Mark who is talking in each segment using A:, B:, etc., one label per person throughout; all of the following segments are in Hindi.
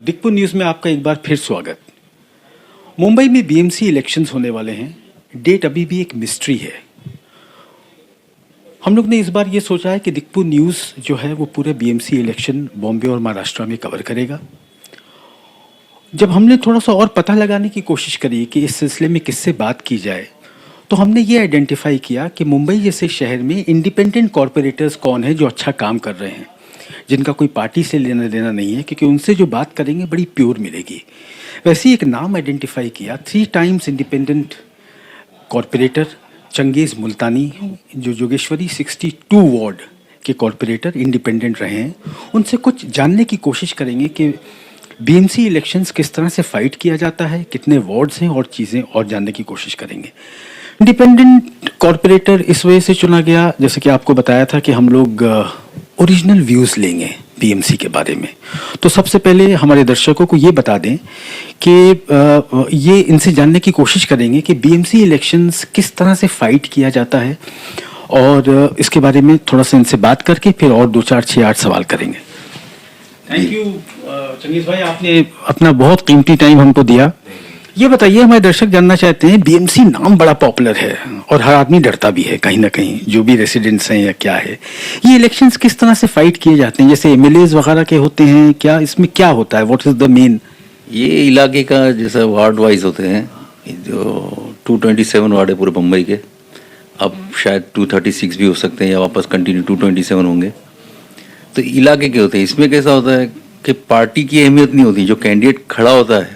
A: दिक्पुर न्यूज़ में आपका एक बार फिर स्वागत। मुंबई में बीएमसी इलेक्शंस होने वाले हैं। डेट अभी भी एक मिस्ट्री है। हम लोग ने इस बार ये सोचा है कि दिक्पुर न्यूज़ जो है वो पूरे बीएमसी इलेक्शन बॉम्बे और महाराष्ट्र में कवर करेगा। जब हमने थोड़ा सा और पता लगाने की कोशिश करी कि इस सिलसिले में किससे बात की जाए, तो हमने ये आइडेंटिफाई किया कि मुंबई जैसे शहर में इंडिपेंडेंट कॉरपोरेटर्स कौन है जो अच्छा काम कर रहे हैं, जिनका कोई पार्टी से लेना देना नहीं है, क्योंकि उनसे जो बात करेंगे बड़ी प्योर मिलेगी। वैसे ही एक नाम आइडेंटिफाई किया, 3 टाइम्स इंडिपेंडेंट कॉरपोरेटर चंगेज़ मुल्तानी, जो जोगेश्वरी 62 वार्ड के कॉरपोरेटर इंडिपेंडेंट रहे हैं। उनसे कुछ जानने की कोशिश करेंगे कि बीएमसी इलेक्शंस किस तरह से फाइट किया जाता है, कितने वार्ड्स हैं और चीज़ें और जानने की कोशिश करेंगे। इंडिपेंडेंट कॉरपोरेटर इस वजह से चुना गया, जैसे कि आपको बताया था कि हम लोग ओरिजिनल व्यूज़ लेंगे बीएमसी के बारे में। तो सबसे पहले हमारे दर्शकों को ये बता दें कि ये इनसे जानने की कोशिश करेंगे कि बीएमसी इलेक्शंस किस तरह से फाइट किया जाता है, और इसके बारे में थोड़ा सा इनसे बात करके फिर और 2, 4, 6, 8 सवाल करेंगे। थैंक यू चंगेज़ भाई, आपने अपना बहुत कीमती टाइम हमको दिया। ये बताइए, हमारे दर्शक जानना चाहते हैं, बीएमसी नाम बड़ा पॉपुलर है और हर आदमी डरता भी है कहीं ना कहीं, जो भी रेसिडेंट्स हैं या क्या है। ये इलेक्शंस किस तरह से फाइट किए जाते हैं, जैसे एमएलएज वगैरह के होते हैं क्या, इसमें क्या होता है, व्हाट इज द मेन?
B: ये इलाके का जैसा वार्ड वाइज होते हैं, जो 227 वार्ड है पूरे मुंबई के। अब शायद 236 भी हो सकते हैं या वापस कंटिन्यू 227 होंगे। तो इलाके के होते हैं। इसमें कैसा होता है कि पार्टी की अहमियत नहीं होती, जो कैंडिडेट खड़ा होता है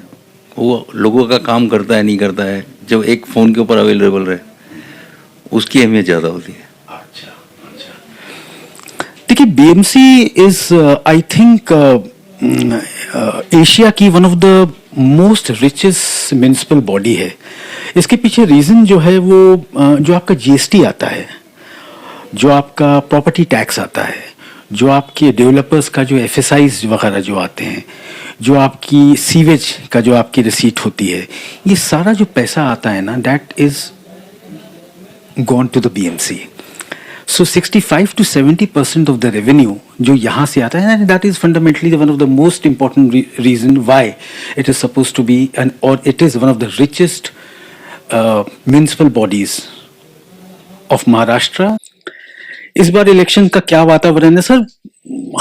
B: वो लोगों का काम करता है नहीं करता है, जब एक फ़ोन के ऊपर अवेलेबल रहे, उसकी अहमियत ज़्यादा होती है।
A: अच्छा अच्छा, देखिए BMC is I think Asia की one of the most richest municipal body है। इसके पीछे रीज़न जो है वो जो आपका जीएसटी आता है, जो आपका प्रॉपर्टी टैक्स आता है, जो आपके डेवलपर्स का जो एफएसआईज वगैरह जो आते हैं, जो आपकी सीवेज का जो आपकी रिसीट होती है, ये सारा जो पैसा आता है ना, that is gone to the BMC. So 65 to 70% of the revenue जो यहाँ से आता है, that is fundamentally one of the most important reason why it is suppose to be and और it is one of the richest municipal bodies of Maharashtra. इस बार इलेक्शन का क्या वातावरण है सर?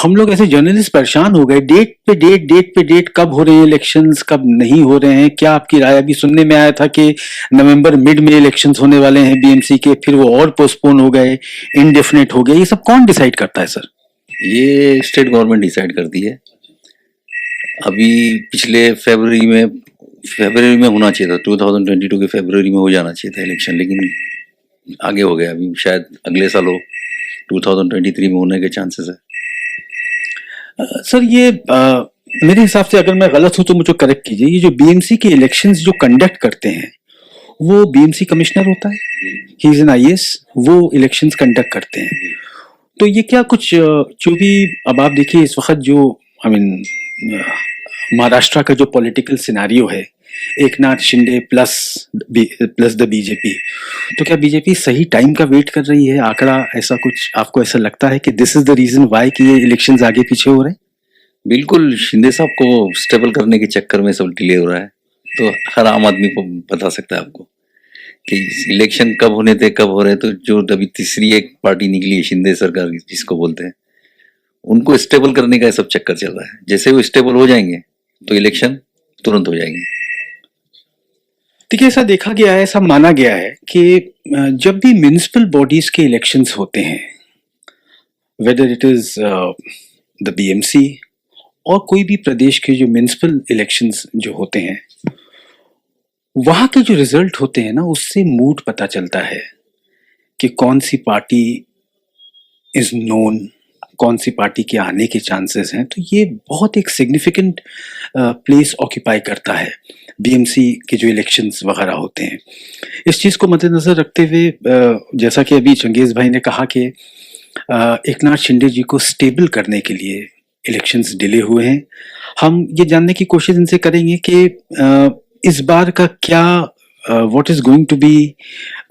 A: हम लोग ऐसे जर्नलिस्ट परेशान हो गए, डेट पे डेट कब हो रहे हैं इलेक्शंस, कब नहीं हो रहे हैं, क्या आपकी राय? अभी सुनने में आया था कि नवंबर मिड में इलेक्शंस होने वाले हैं बीएमसी के, फिर वो और पोस्टपोन हो गए, इनडेफिनेट हो गए। ये सब कौन डिसाइड करता है सर?
B: ये स्टेट गवर्नमेंट डिसाइड करती है। अभी पिछले फरवरी में होना चाहिए था, 2022 के फरवरी में हो जाना चाहिए था इलेक्शन, लेकिन आगे हो गया। अभी शायद अगले साल हो, 2023 में होने के चांसेस है।
A: सर ये मेरे हिसाब से, अगर मैं गलत हूं तो मुझे करेक्ट कीजिए, ये जो बीएमसी के इलेक्शंस जो कंडक्ट करते हैं वो बीएमसी कमिश्नर होता है, ही इज एन आईएएस, वो इलेक्शंस कंडक्ट करते हैं। तो ये क्या कुछ जो भी, अब आप देखिए इस वक्त जो आई मीन महाराष्ट्र का जो पॉलिटिकल सिनारियो है, Eknath Shinde plus the BJP, तो क्या बीजेपी सही टाइम का वेट कर रही है? आंकड़ा ऐसा कुछ आपको ऐसा लगता है कि this is the reason why कि ये इलेक्शंस आगे पीछे हो रहे हैं?
B: बिल्कुल, शिंदे साहब को स्टेबल करने के चक्कर में सब डिले हो रहा है। तो हर आम आदमी को बता सकता है आपको कि इलेक्शन कब होने थे, कब हो रहे। तो जो अभी तीसरी एक पार्टी निकली है, शिंदे सरकार जिसको बोलते हैं, उनको स्टेबल करने का सब चक्कर चल रहा है। जैसे वो स्टेबल हो जाएंगे तो इलेक्शन तुरंत हो जाएंगे।
A: देखिए, ऐसा देखा गया है, ऐसा माना गया है कि जब भी म्युनिसिपल बॉडीज के इलेक्शंस होते हैं, whether it is the BMC और कोई भी प्रदेश के जो म्युनिसिपल इलेक्शंस जो होते हैं, वहां के जो रिजल्ट होते हैं ना, उससे मूड पता चलता है कि कौन सी पार्टी इज नोन, कौन सी पार्टी के आने के चांसेस हैं। तो ये बहुत एक सिग्निफिकेंट प्लेस ऑक्यूपाई करता है बीएमसी के जो इलेक्शंस वगैरह होते हैं। इस चीज़ को मद्देनज़र रखते हुए, जैसा कि अभी चंगेज़ भाई ने कहा कि एकनाथ शिंदे जी को स्टेबल करने के लिए इलेक्शंस डिले हुए हैं। हम ये जानने की कोशिश इनसे करेंगे कि इस बार का क्या, what is going to be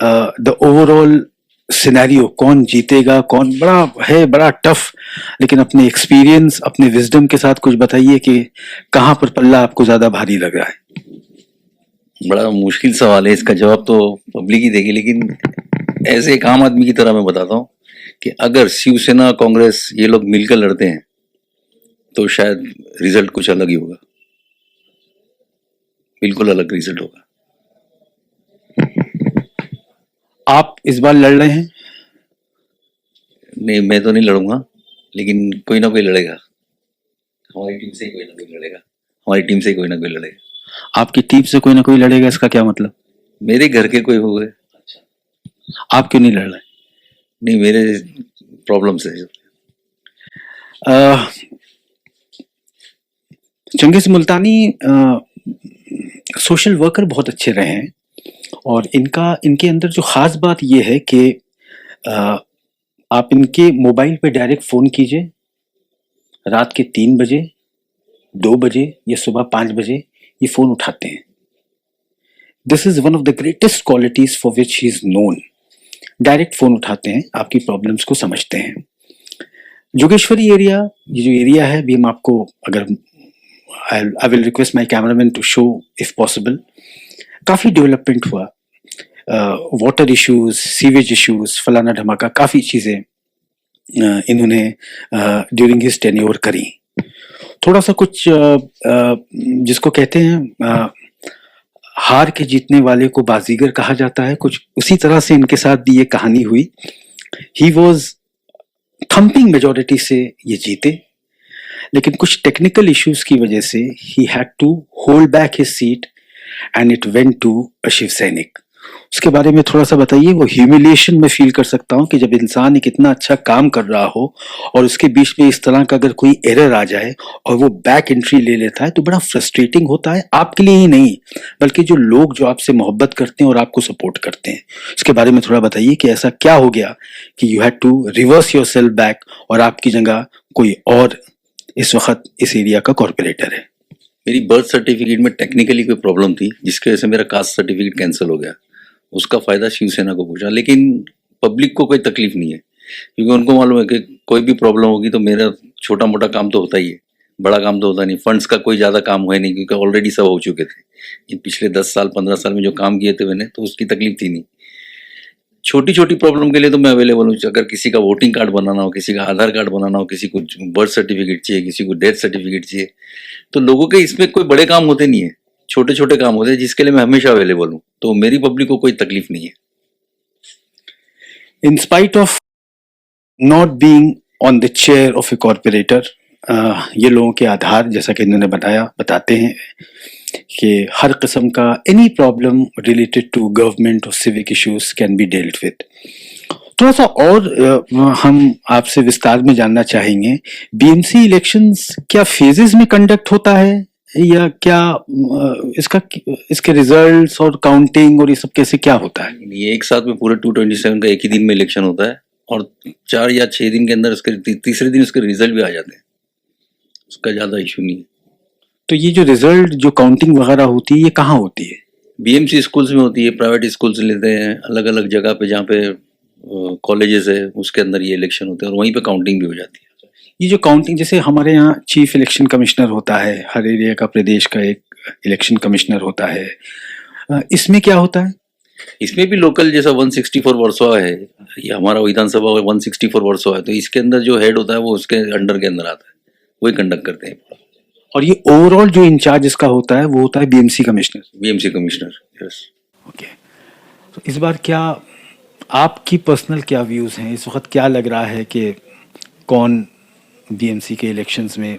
A: the overall scenario, कौन जीतेगा, कौन, बड़ा टफ। लेकिन अपने एक्सपीरियंस, अपने विजडम के साथ कुछ बताइए कि कहाँ पर पल्ला आपको ज्यादा भारी लग रहा है।
B: बड़ा मुश्किल सवाल है, इसका जवाब तो पब्लिक ही देगी, लेकिन ऐसे एक आम आदमी की तरह मैं बताता हूँ कि अगर शिवसेना कांग्रेस ये लोग मिलकर लड़ते हैं तो शायद रिजल्ट कुछ अलग ही होगा, बिल्कुल अलग रिजल्ट होगा।
A: आप इस बार लड़ रहे हैं?
B: नहीं, मैं तो नहीं लड़ूंगा, लेकिन कोई ना कोई लड़ेगा। हमारी टीम से ही कोई ना कोई लड़ेगा, हमारी टीम से ही कोई ना कोई लड़ेगा।
A: आपकी टीम से कोई ना कोई लड़ेगा, इसका क्या मतलब?
B: मेरे घर के कोई हुए।
A: आप क्यों नहीं लड़ रहे?
B: नहीं, मेरे प्रॉब्लम्स है।
A: चंगिस मुल्तानी सोशल वर्कर बहुत अच्छे रहे हैं, और इनके अंदर जो खास बात ये है कि आप इनके मोबाइल पे डायरेक्ट फ़ोन कीजिए, रात के 3 बजे, 2 बजे या सुबह 5 बजे ये फ़ोन उठाते हैं। This is one of the greatest qualities for which he is known. Direct phone उठाते हैं, आपकी प्रॉब्लम्स को समझते हैं। जोगेश्वरी एरिया, ये जो एरिया है, अभी हम आपको, अगर I will request my cameraman to show if possible, काफ़ी डेवलपमेंट हुआ। वाटर इश्यूज, सीवेज इश्यूज, फलाना धमाका, काफ़ी चीज़ें इन्होंने ड्यूरिंग हिज टेन्योर करी। थोड़ा सा कुछ जिसको कहते हैं हार के जीतने वाले को बाजीगर कहा जाता है, कुछ उसी तरह से इनके साथ भी ये कहानी हुई। ही वॉज थम्पिंग मेजोरिटी से ये जीते, लेकिन कुछ टेक्निकल इश्यूज की वजह से ही had to hold back his seat and it went to a Shiv Sainik. उसके बारे में थोड़ा सा बताइए। वो ह्यूमिलिएशन में फील कर सकता हूँ कि जब इंसान एक इतना अच्छा काम कर रहा हो और उसके बीच में इस तरह का अगर कोई एरर आ जाए और वो बैक एंट्री ले लेता है तो बड़ा फ्रस्ट्रेटिंग होता है, आपके लिए ही नहीं बल्कि जो लोग जो आपसे मोहब्बत करते हैं और आपको सपोर्ट करते हैं। उसके बारे में थोड़ा बताइए कि ऐसा क्या हो गया कि you had to reverse yourself back और आपकी जगह कोई और इस वक्त इस एरिया का कॉर्पोरेटर है।
B: मेरी बर्थ सर्टिफिकेट में टेक्निकली कोई प्रॉब्लम थी जिसकी वजह से मेरा कास्ट सर्टिफिकेट कैंसिल हो गया। उसका फ़ायदा शिवसेना को पहुंचा, लेकिन पब्लिक को कोई तकलीफ नहीं है, क्योंकि उनको मालूम है कि कोई भी प्रॉब्लम होगी तो मेरा छोटा मोटा काम तो होता ही है, बड़ा काम तो होता नहीं। फंड्स का कोई ज़्यादा काम हुआ नहीं, क्योंकि ऑलरेडी सब हो चुके थे। ये पिछले 10 साल 15 साल में जो काम किए थे मैंने, तो उसकी तकलीफ थी नहीं। छोटी छोटी प्रॉब्लम के लिए तो मैं अवेलेबल हूँ। अगर किसी का वोटिंग कार्ड बनाना हो, किसी का आधार कार्ड बनाना हो, किसी को बर्थ सर्टिफिकेट चाहिए, किसी को डेथ सर्टिफिकेट चाहिए, तो लोगों के इसमें कोई बड़े काम होते नहीं है, छोटे छोटे काम होते हैं जिसके लिए मैं हमेशा अवेलेबल हूँ। तो मेरी पब्लिक को कोई तकलीफ नहीं है।
A: In spite of not being on the chair of a corporator, ये लोगों के आधार, जैसा कि इन्होंने बताते हैं कि हर किस्म का any problem related to government और civic issues can be dealt with. थोड़ा सा और हम आपसे विस्तार में जानना चाहेंगे, बीएमसी इलेक्शंस क्या फेजेस में कंडक्ट होता है या क्या इसके रिजल्ट्स और काउंटिंग और ये सब कैसे क्या होता है?
B: ये एक साथ में पूरे 227 का एक ही दिन में इलेक्शन होता है, और 4 या 6 दिन के अंदर उसके तीसरे दिन उसके रिजल्ट भी आ जाते हैं। उसका ज़्यादा इशू नहीं है।
A: तो ये जो रिजल्ट, जो काउंटिंग वगैरह होती है, ये कहाँ होती है?
B: बीएमसी स्कूल्स में होती है, प्राइवेट स्कूल्स लेते हैं, अलग अलग जगह पे जहाँ पे कॉलेजेस है उसके अंदर ये इलेक्शन होते हैं, और वहीं पे काउंटिंग भी हो जाती है।
A: ये जो काउंटिंग, जैसे हमारे यहाँ चीफ इलेक्शन कमिश्नर होता है, हर एरिया का, प्रदेश का एक इलेक्शन कमिश्नर होता है, इसमें क्या होता है?
B: इसमें भी लोकल जैसा 164 वर्सोवा है, ये हमारा विधानसभा 164 वर्सोवा है, तो इसके अंदर जो हेड होता है वो उसके अंडर के अंदर आता है, वही कंडक्ट करते हैं।
A: और ये ओवरऑल जो इंचार्ज इसका होता है वो होता है BMC commissioner.
B: BMC commissioner, yes.
A: Okay, तो इस बार क्या आपकी पर्सनल क्या व्यूज़ हैं? इस वक्त क्या लग रहा है कि कौन बीएमसी के इलेक्शंस में,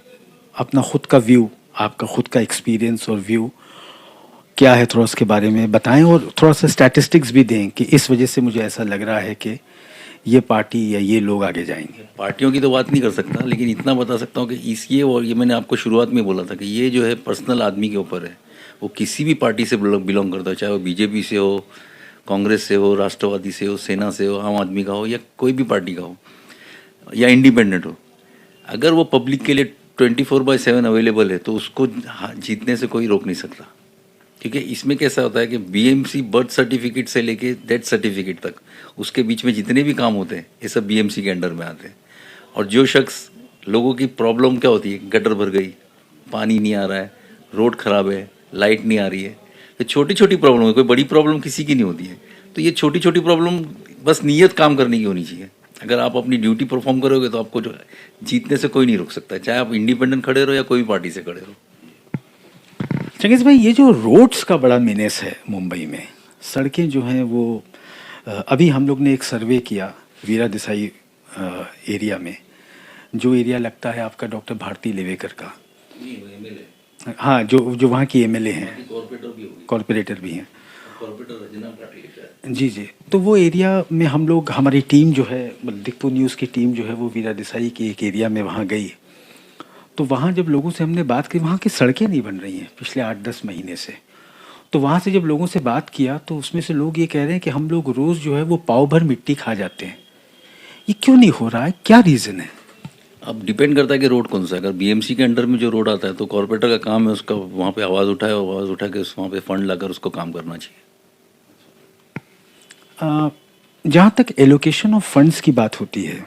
A: अपना खुद का व्यू, आपका खुद का एक्सपीरियंस और व्यू क्या है, थोड़ा उसके बारे में बताएं और थोड़ा सा स्टैटिस्टिक्स भी दें कि इस वजह से मुझे ऐसा लग रहा है कि ये पार्टी या ये लोग आगे जाएंगे।
B: पार्टियों की तो बात नहीं कर सकता, लेकिन इतना बता सकता हूँ कि ये और ये मैंने आपको शुरुआत में बोला था कि ये जो है पर्सनल आदमी के ऊपर है। वो किसी भी पार्टी से बिलोंग करता है, चाहे वो बीजेपी से हो, कांग्रेस से हो, राष्ट्रवादी से हो, सेना से हो, आम आदमी का हो, या कोई भी पार्टी का हो, या इंडिपेंडेंट हो, अगर वो पब्लिक के लिए 24/7 अवेलेबल है तो उसको जीतने से कोई रोक नहीं सकता। ठीक है, इसमें कैसा होता है कि बीएमसी बर्थ सर्टिफिकेट से लेके डेथ सर्टिफिकेट तक उसके बीच में जितने भी काम होते हैं ये सब बीएमसी के अंडर में आते हैं। और जो शख्स, लोगों की प्रॉब्लम क्या होती है, गटर भर गई, पानी नहीं आ रहा है, रोड ख़राब है, लाइट नहीं आ रही है, तो छोटी छोटी प्रॉब्लम है, कोई बड़ी प्रॉब्लम किसी की नहीं होती है। तो ये छोटी छोटी प्रॉब्लम बस नीयत काम करने की होनी चाहिए। अगर आप अपनी ड्यूटी परफॉर्म करोगे तो आपको जो जीतने से कोई नहीं रोक सकता है, चाहे आप इंडिपेंडेंट खड़े रहो या कोई भी पार्टी से खड़े रहो।
A: चंगेज भाई, ये जो रोड्स का बड़ा मीनेस है मुंबई में, सड़कें जो हैं वो अभी हम लोग ने एक सर्वे किया वीरा देसाई एरिया में, जो एरिया लगता है आपका डॉक्टर भारती लेवेकर का। हाँ, जो वहाँ की एमएलए हैं, कॉरपोरेटर भी हैं। जी जी, तो वो एरिया में हम लोग, हमारी टीम जो है, दिक्पू न्यूज़ की टीम जो है वो वीरा देसाई के एक एरिया में वहाँ गई। तो वहाँ जब लोगों से हमने बात की, वहाँ की सड़कें नहीं बन रही हैं पिछले 8-10 महीने से। तो वहाँ से जब लोगों से बात किया तो उसमें से लोग ये कह रहे हैं कि हम लोग रोज़ जो है वो पाव भर मिट्टी खा जाते हैं। ये क्यों नहीं हो रहा है, क्या रीज़न है?
B: अब डिपेंड करता है कि रोड कौन सा है। अगर बीएमसी के अंडर में जो रोड आता है तो कॉर्पोरेटर का काम है उसका वहाँ पे आवाज़ उठाए, आवाज़ उठा के वहाँ पे फंड लाकर उसको काम करना चाहिए।
A: जहाँ तक एलोकेशन ऑफ फंड्स की बात होती है,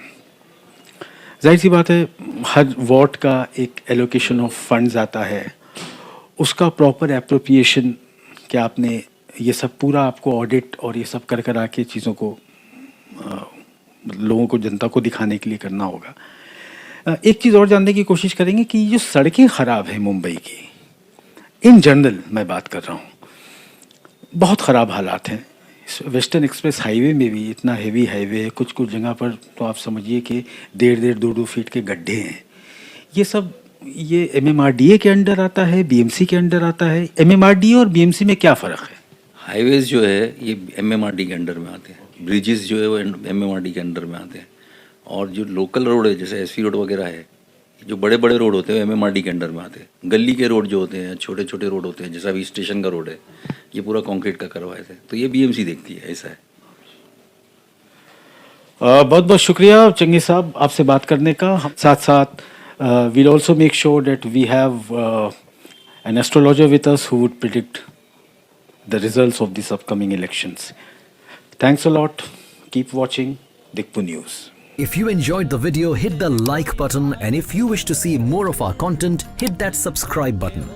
A: जाहिर सी बात है हर वार्ड का एक एलोकेशन ऑफ फंड्स आता है, उसका प्रॉपर एप्रोप्रिएशन, क्या आपने ये सब पूरा आपको ऑडिट और ये सब कर आके चीज़ों को लोगों को, जनता को दिखाने के लिए करना होगा। एक चीज़ और जानने की कोशिश करेंगे कि जो सड़कें ख़राब हैं मुंबई की, इन जनरल मैं बात कर रहा हूँ, बहुत ख़राब हालात हैं। वेस्टर्न एक्सप्रेस हाईवे में भी इतना हेवी हाईवे है, कुछ कुछ जगह पर तो आप समझिए कि 1.5 2 फीट के गड्ढे हैं। ये सब ये एमएमआरडीए के अंडर आता है, बीएमसी के अंडर आता है? एमएमआरडीए और बीएमसी में क्या फ़र्क है?
B: हाईवेज जो है ये एमएमआरडी के अंडर में आते हैं, ब्रिजेस जो है वो एमएमआरडी के अंडर में आते हैं, और जो लोकल रोड है जैसे एसपी रोड वगैरह है, जो बड़े बड़े रोड होते हैं एमएमआरडी के अंडर में आते हैं। गली के रोड जो होते हैं, छोटे छोटे रोड होते हैं, जैसा अभी स्टेशन का रोड है, ये पूरा कंक्रीट का करवाए थे, तो ये बीएमसी देखती है, ऐसा है।
A: बहुत बहुत शुक्रिया चंगी साहब आपसे बात करने का। साथ साथ we'll also make sure that we have an astrologer with us who would predict the results of these upcoming elections. Thanks a lot. Keep watching Dikpu News.
C: If you enjoyed the video, hit the like button, and if you wish to see more of our content, hit that subscribe button.